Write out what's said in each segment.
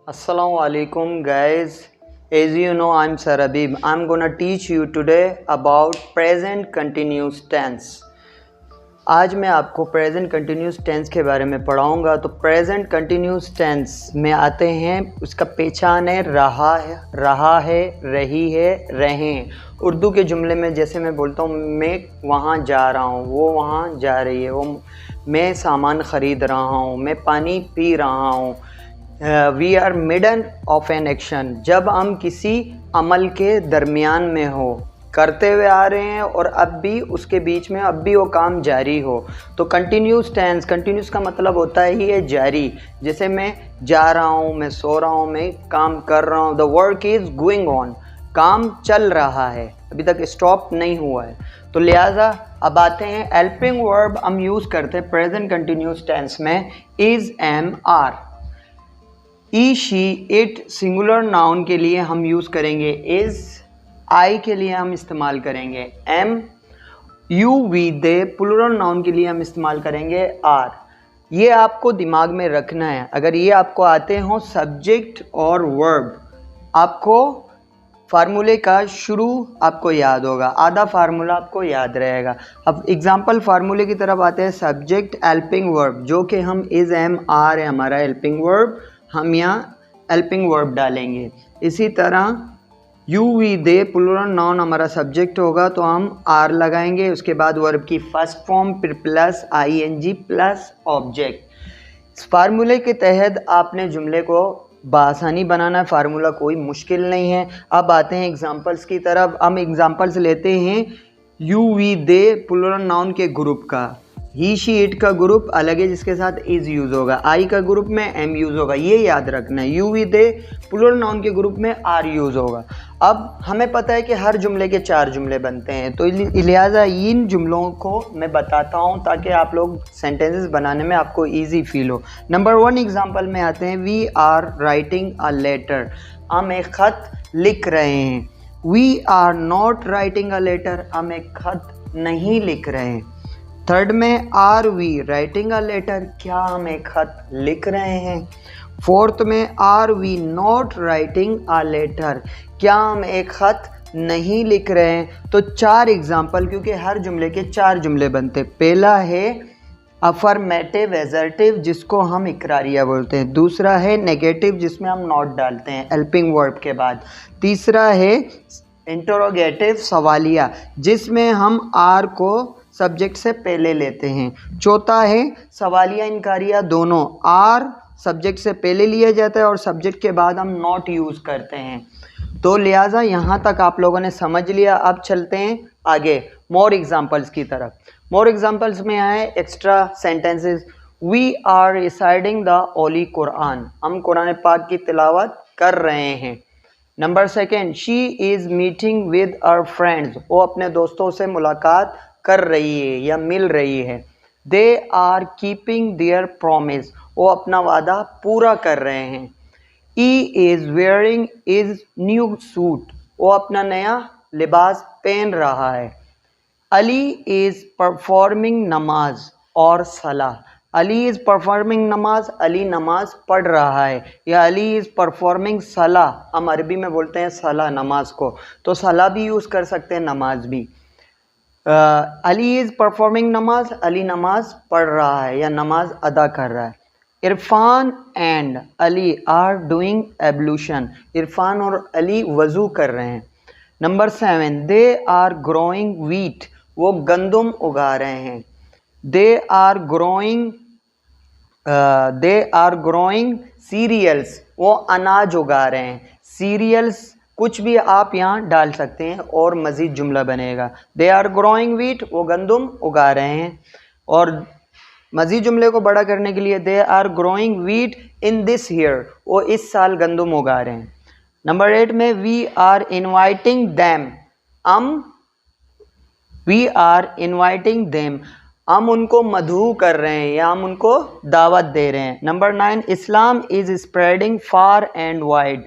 Assalamu alaikum guys. As you know, I'm Sarabib. I'm gonna teach you today about present continuous tense. आज मैं आपको present continuous tense के बारे में पढ़ाऊंगा। तो प्रेजेंट कंटिन्यूस टेंस में आते हैं, उसका पहचान है रहा है, रही है, रहें। उर्दू के जुमले में जैसे मैं बोलता हूँ मैं वहाँ जा रहा हूँ, वो वहाँ जा रही है, वो मैं सामान ख़रीद रहा हूँ, मैं पानी पी रहा हूँ। We are middle of an action, जब हम किसी अमल के दरमियान में हो, करते हुए आ रहे हैं और अब भी उसके बीच में अब भी वो काम जारी हो। तो कंटिन्यूस टेंस, कंटिन्यूस का मतलब होता है ये जारी। जैसे मैं जा रहा हूँ, मैं सो रहा हूँ, मैं काम कर रहा हूँ। The work is going on, काम चल रहा है, अभी तक स्टॉप नहीं हुआ है। तो लिहाजा अब आते हैं हेल्पिंग वर्ब हम यूज़ करते हैं प्रेजेंट कंटिन्यूस टेंस में is, am, are. He, she, it singular noun के लिए हम यूज़ करेंगे इज़। आई के लिए हम इस्तेमाल करेंगे am. You, we, they plural noun के लिए हम इस्तेमाल करेंगे आर। ये आपको दिमाग में रखना है। अगर ये आपको आते हों सब्जेक्ट और वर्ब, आपको फार्मूले का शुरू आपको याद होगा, आधा फार्मूला आपको याद रहेगा। अब एग्जाम्पल फार्मूले की तरफ आते हैं। सब्जेक्ट हेल्पिंग वर्ब, जो कि हम इज़, एम, आर है हमारा हेल्पिंग वर्ब, हम यहाँ हेल्पिंग वर्ब डालेंगे। इसी तरह you, we, they plural noun हमारा सब्जेक्ट होगा तो हम आर लगाएंगे, उसके बाद वर्ब की फर्स्ट फॉर्म, फिर प्लस आईएनजी प्लस ऑब्जेक्ट। इस फार्मूले के तहत आपने जुमले को बआसानी बनाना है, फार्मूला कोई मुश्किल नहीं है। अब आते हैं एग्जांपल्स की तरफ। हम एग्जांपल्स लेते हैं you, we, they plural noun के ग्रुप का। ही, शी, इट का ग्रुप अलग है जिसके साथ इज़ यूज़ होगा। आई का ग्रुप में एम यूज़ होगा, ये याद रखना है। You, we, they plural noun के ग्रुप में आर यूज़ होगा। अब हमें पता है कि हर जुमले के 4 जुमले बनते हैं, तो लिहाजा इन जुमलों को मैं बताता हूँ ताकि आप लोग सेंटेंसेस बनाने में आपको ईजी फील हो। नंबर 1 एग्जाम्पल में आते हैं we are writing a letter, हम एक ख़त लिख रहे हैं। We are not writing a letter, हम एक ख़त नहीं लिख रहे हैं। थर्ड में are we writing a letter, क्या हम एक खत लिख रहे हैं। फोर्थ में are we not writing a letter, क्या हम एक खत नहीं लिख रहे हैं। तो 4 एग्जाम्पल, क्योंकि हर जुमले के 4 जुमले बनते। पहला है अफर्मेटिव एजर्टिव, जिसको हम इकरारिया बोलते हैं। दूसरा है नेगेटिव, जिसमें हम नॉट डालते हैं हेल्पिंग वर्ब के बाद। तीसरा है इंटरोगेटिव सवालिया, जिसमें हम आर को सब्जेक्ट से पहले लेते हैं। चौथा है सवालिया इनकारिया, दोनों आर सब्जेक्ट से पहले लिया जाता है और सब्जेक्ट के बाद हम नॉट यूज़ करते हैं। तो लिहाजा यहाँ तक आप लोगों ने समझ लिया। अब चलते हैं आगे मोर एग्जाम्पल्स की तरफ। मोर एग्जाम्पल्स में आए extra sentences. We are reciting the holy Quran, हम कुरान पाक की तिलावत कर रहे हैं। Number 2, she is meeting with our friends, वो अपने दोस्तों से मुलाकात कर रही है या मिल रही है। They are keeping their promise, वो अपना वादा पूरा कर रहे हैं। He is wearing his new suit, वो अपना नया लिबास पहन रहा है। अली इज़ परफॉर्मिंग नमाज और सलाह, अली इज़ परफॉर्मिंग नमाज, अली नमाज पढ़ रहा है, या अली इज़ परफॉर्मिंग सलाह, हम अरबी में बोलते हैं सलाह नमाज को, तो सलाह भी यूज़ कर सकते हैं, नमाज भी। अली इज़ परफॉर्मिंग नमाज, अली नमाज पढ़ रहा है या नमाज अदा कर रहा है। Irfan and Ali are doing ablution, Irfan और अली वज़ू कर रहे हैं। Number 7, they are growing wheat, वो गंदम उगा रहे हैं। दे आर ग्रोइंग सीरियल्स, वो अनाज उगा रहे हैं। सीरियल्स कुछ भी आप यहाँ डाल सकते हैं और मज़ीद जुमला बनेगा। दे आर ग्रोइंग वीट, वो गंदम उगा रहे हैं। और मज़ीद जुमले को बड़ा करने के लिए they are growing wheat in this year, वो इस साल गंदम उगा रहे हैं। नंबर 8 में we are inviting them, we are inviting them, हम उनको मधु कर रहे हैं या हम उनको दावत दे रहे हैं। Number 9, Islam is spreading far and wide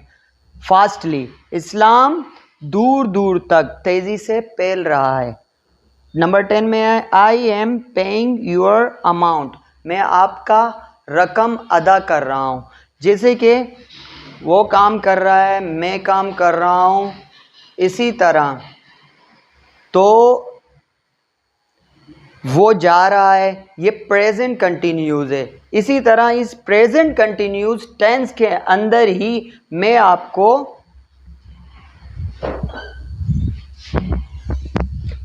fastly, Islam दूर दूर तक तेज़ी से फैल रहा है। नंबर 10 में है I am paying your amount, मैं आपका रकम अदा कर रहा हूँ। जैसे कि वो काम कर रहा है, मैं काम कर रहा हूँ, इसी तरह तो वो जा रहा है, ये प्रेजेंट कंटिन्यूज है। इसी तरह इस प्रेजेंट कंटिन्यूज टेंस के अंदर ही मैं आपको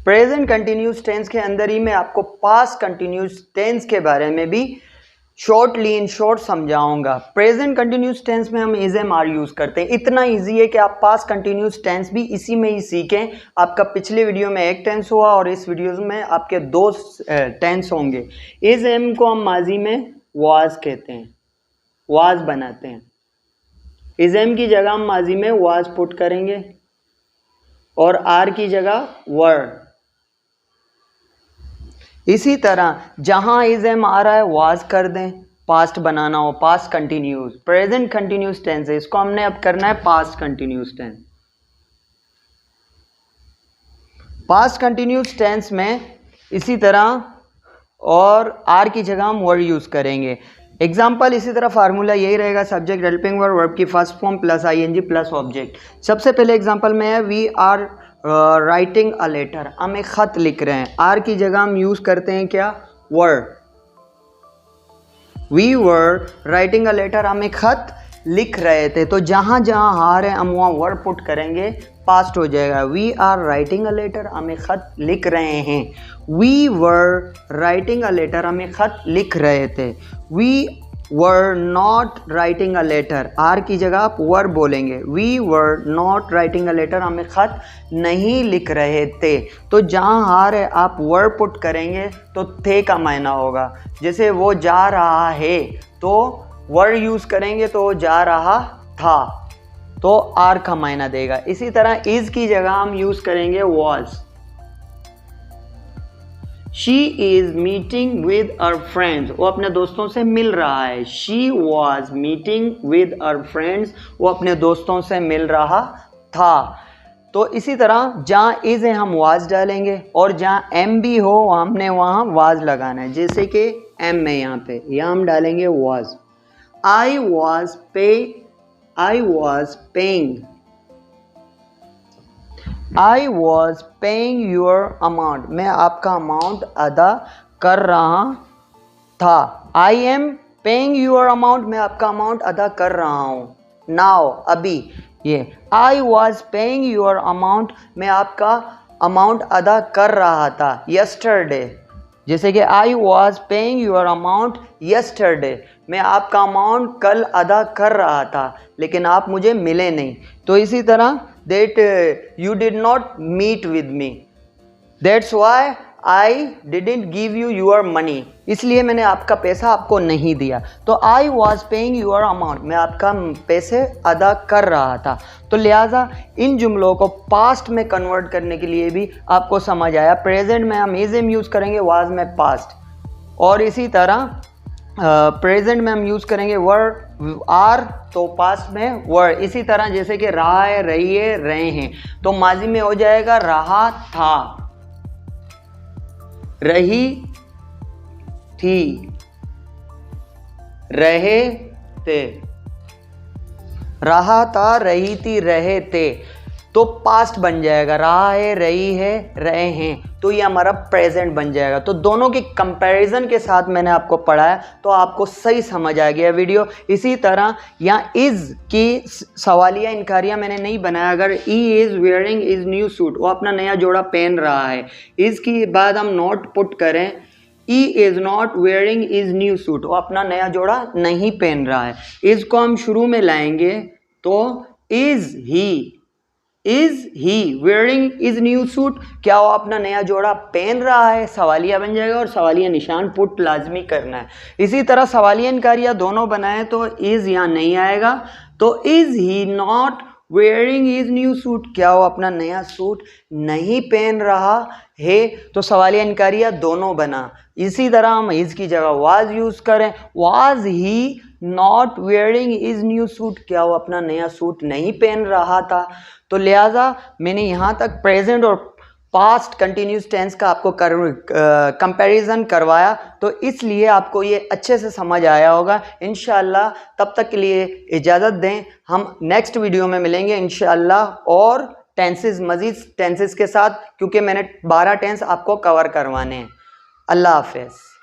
प्रेजेंट कंटिन्यूस टेंस के अंदर ही मैं आपको पास्ट कंटिन्यूस टेंस के बारे में भी शॉर्टली इन शॉर्ट समझाऊंगा। प्रेजेंट कंटिन्यूस टेंस में हम इज एम आर यूज करते हैं। इतना इजी है कि आप पास्ट कंटिन्यूस टेंस भी इसी में ही सीखें। आपका पिछले वीडियो में एक टेंस हुआ और इस वीडियो में आपके दो टेंस होंगे। इज एम को हम माजी में वाज कहते हैं, वाज बनाते हैं। इज एम की जगह हम माजी में वाज पुट करेंगे और आर की जगह वर। इसी तरह जहां इज एम आ रहा है वाज कर दें, पास्ट बनाना हो, past continuous. Present continuous tense है, इसको हमने अब करना है past continuous tense. Past continuous tense में इसी तरह और आर की जगह हम वर्ड यूज करेंगे। एग्जाम्पल इसी तरह फार्मूला यही रहेगा, सब्जेक्ट हेल्पिंग वर्ब, वर्ब की first form plus ING plus object. सबसे पहले एग्जाम्पल में है we are writing a letter, हम एक खत लिख रहे हैं। आर की जगह हम यूज करते हैं क्या, word. We were writing a letter, हम एक खत लिख रहे थे, तो जहां जहां हार है हम वहां वर्ड पुट करेंगे, पास्ट हो जाएगा। We are writing a letter, हम एक खत लिख रहे हैं। We were writing a letter, हम एक खत लिख रहे थे। We were not writing a letter, are की जगह आप वर बोलेंगे। We were not writing a letter, हम एक खत नहीं लिख रहे थे। तो जहाँ हार है आप वर्ड पुट करेंगे तो थे का मायना होगा। जैसे वो जा रहा है तो वर्ड यूज करेंगे तो वो जा रहा था, तो आर का मायना देगा। इसी तरह इज की जगह हम यूज करेंगे was. She is meeting with her friends, वो अपने दोस्तों से मिल रहा है। She was meeting with her friends, वो अपने दोस्तों से मिल रहा था। तो इसी तरह जहाँ इज है हम वाज डालेंगे और जहाँ एम भी हो हमने वहाँ वाज लगाना है। जैसे कि एम है यहाँ पे, यहाँ हम डालेंगे was. I was paying your amount, मैं आपका अमाउंट अदा कर रहा था। I am paying your amount, मैं आपका अमाउंट अदा कर रहा हूँ। Now अभी ये I was paying your amount, मैं आपका अमाउंट अदा कर रहा था। Yesterday, जैसे कि I was paying your amount yesterday, मैं आपका अमाउंट कल अदा कर रहा था लेकिन आप मुझे मिले नहीं। तो इसी तरह that you did not meet with me, that's why I didn't give you your money, इसलिए मैंने आपका पैसा आपको नहीं दिया। तो I was paying your amount, मैं आपका पैसे अदा कर रहा था। तो लिहाजा इन जुमलों को पास्ट में कन्वर्ट करने के लिए भी आपको समझ आया। प्रेजेंट में हम इज एम यूज़ करेंगे, वाज में पास्ट, और इसी तरह प्रेजेंट में हम यूज़ करेंगे वर्ड आर, तो पास्ट में वर्ड। इसी तरह जैसे कि रहा है, रही है, रहे हैं, तो माजी में हो जाएगा रहा था, रही थी, रहे थे, रहा था, रही थी, रहे थे। तो पास्ट बन जाएगा, रहा है, रही है, रहे हैं, तो ये हमारा प्रेजेंट बन जाएगा। तो दोनों की कंपैरिजन के साथ मैंने आपको पढ़ाया तो आपको सही समझ आ गया वीडियो। इसी तरह यहाँ इज की सवालिया इनकारिया मैंने नहीं बनाया। अगर E is wearing his new suit, वो अपना नया जोड़ा पहन रहा है, इज की बाद हम नॉट पुट करें, E is not wearing his new suit, वो अपना नया जोड़ा नहीं पहन रहा है। इज को हम शुरू में लाएंगे तो is he wearing his new suit, क्या वो अपना नया जोड़ा पहन रहा है, सवालिया बन जाएगा और सवालिया निशान पुट लाजमी करना है। इसी तरह सवालिया इनकारिया दोनों बनाए तो इज यहाँ नहीं आएगा, तो is he not wearing his new suit, क्या वो अपना नया सूट नहीं पहन रहा है, तो सवालिया इनकारिया दोनों बना। इसी तरह हम इज की जगह वाज यूज करें, was he not wearing his new suit, क्या वो अपना नया सूट नहीं पहन रहा था। तो लिहाजा मैंने यहाँ तक प्रेजेंट और पास्ट कंटिन्यूस टेंस का आपको कंपैरिजन करवाया, तो इसलिए आपको ये अच्छे से समझ आया होगा इंशाअल्लाह। तब तक के लिए इजाज़त दें, हम नेक्स्ट वीडियो में मिलेंगे इंशाअल्लाह और टेंसेस, मज़ीद टेंसेस के साथ, क्योंकि मैंने 12 टेंस आपको कवर करवाने हैं। अल्लाह हाफ़िज़।